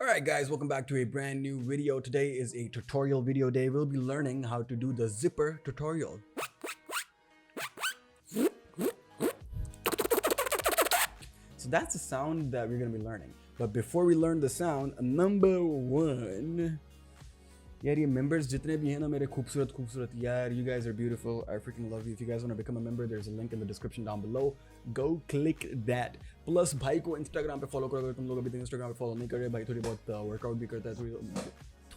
Alright guys, welcome back to a brand new video. Today is a tutorial video day. We'll be learning how to do the zipper tutorial. So that's the sound that we're going to be learning. But before we learn the sound, number one, यार ये members जितने भी हैं ना मेरे खूबसूरत यार, you guys are beautiful. I freaking love you. If you guys want to become a member, there's a link in the description down below. Go click that. Plus भाई को Instagram पे follow करो अगर तुम लोग अभी तक Instagram पे follow नहीं कर रहे. भाई थोड़ी बहुत workout भी करता है,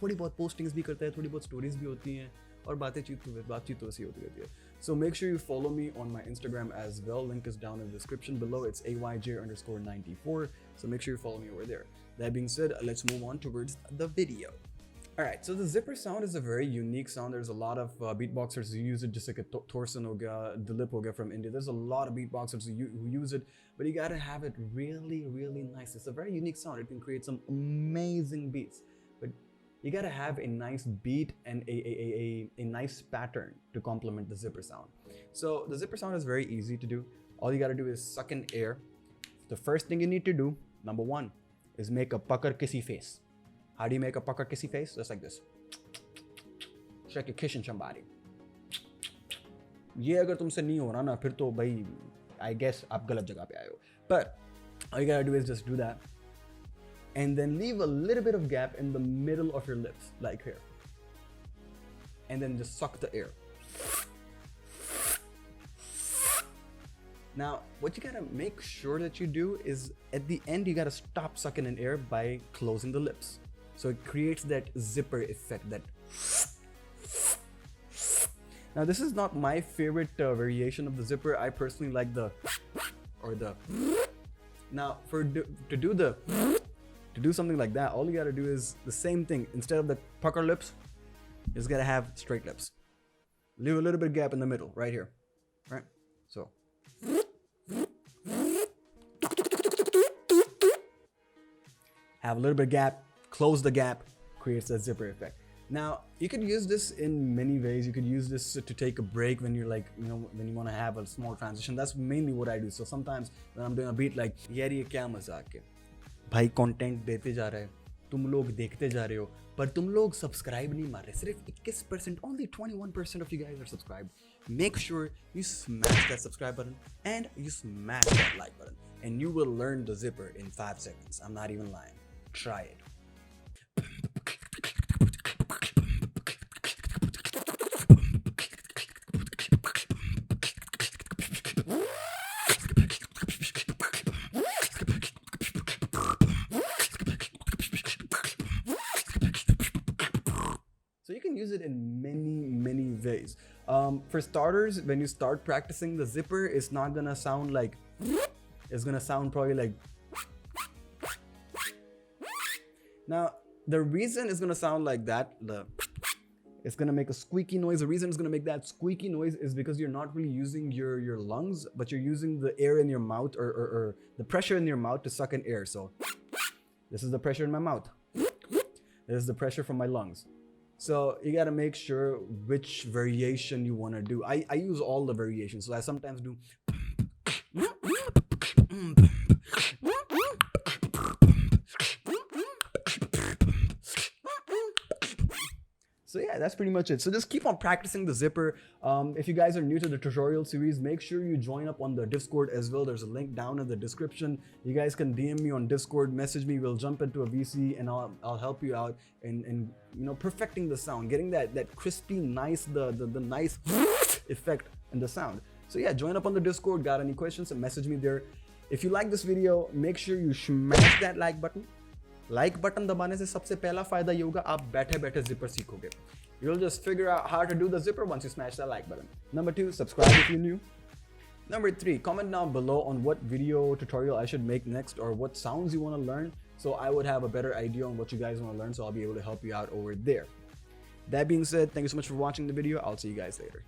थोड़ी बहुत postings भी करता है, थोड़ी बहुत stories भी होती हैं और बातचीत तो ऐसी होती रहती है. So make sure you follow me on my Instagram as well. Link is down in the description below. It's AYJ_94. So make sure you follow me over there. That being said, let's move on towards the video. Alright, so the zipper sound is a very unique sound. There's a lot of beatboxers who use it, just like a Torsen Hoga, Dilip Hoga from India. There's a lot of beatboxers who use it, but you gotta have it really nice. It's a very unique sound. It can create some amazing beats, but you gotta have a nice beat and a nice pattern to complement the zipper sound. So the zipper sound is very easy to do. All you gotta do is suck in air. The first thing you need to do, number one, is make a pakar kissy face. How do you make a pucker kissy face? Just like this. It's like you're kissing somebody. ये अगर तुमसे नहीं हो रहा ना फिर तो भाई I guess आप गलत जगह पे आए हो. But all you gotta do is just do that. And then leave a little bit of gap in the middle of your lips, like here. And then just suck the air. Now, what you gotta make sure that you do is at the end, you gotta stop sucking in air by closing the lips. So it creates that zipper effect, that. Now this is not my favorite variation of the zipper. I personally like the or the. Now to do something like that, all you gotta do is the same thing. Instead of the pucker lips, you just gotta have straight lips. Leave a little bit of gap in the middle, right here, right? So. Have a little bit of gap. Close the gap, creates that zipper effect. Now, you could use this in many ways. You could use this to take a break when you're like, when you want to have a small transition. That's mainly what I do. So sometimes when I'm doing a beat like, यार ये क्या मजाक है? भाई content देते जा रहे हैं, तुम लोग देखते जा रहे हो, पर तुम लोग subscribe नहीं मार रहे. सिर्फ 21%, only 21% of you guys are subscribed. Make sure you smash that subscribe button and you smash that like button, and you will learn the zipper in 5 seconds. I'm not even lying. Try it. So you can use it in many ways. For starters, when you start practicing, the zipper is not gonna sound like, it's gonna sound probably like. Now, the reason it's gonna sound like that, it's gonna make a squeaky noise. The reason it's gonna make that squeaky noise is because you're not really using your lungs, but you're using the air in your mouth or the pressure in your mouth to suck in air. So this is the pressure in my mouth. This is the pressure from my lungs. So you gotta make sure which variation you wanna do. I use all the variations. So I sometimes do. So yeah, that's pretty much it. So just keep on practicing the zipper. If you guys are new to the tutorial series, make sure you join up on the Discord as well. There's a link down in the description. You guys can DM me on Discord, message me. We'll jump into a VC and I'll help you out in perfecting the sound, getting that crispy, nice, the nice effect in the sound. So yeah, join up on the Discord. Got any questions? Message me there. If you like this video, make sure you smash that like button. Like button दबाने से सबसे पहला फायदा ये होगा, आप बैठे बैठे जिपर सीखोगे. You'll just figure out how to do the zipper once you smash that like button. Number 2, subscribe if you're new. Number 3, comment down below on what video tutorial I should make next or what sounds you want to learn, so I would have a better idea on what you guys want to learn, so I'll be able to help you out over there. That being said, thank you so much for watching the video. I'll see you guys later.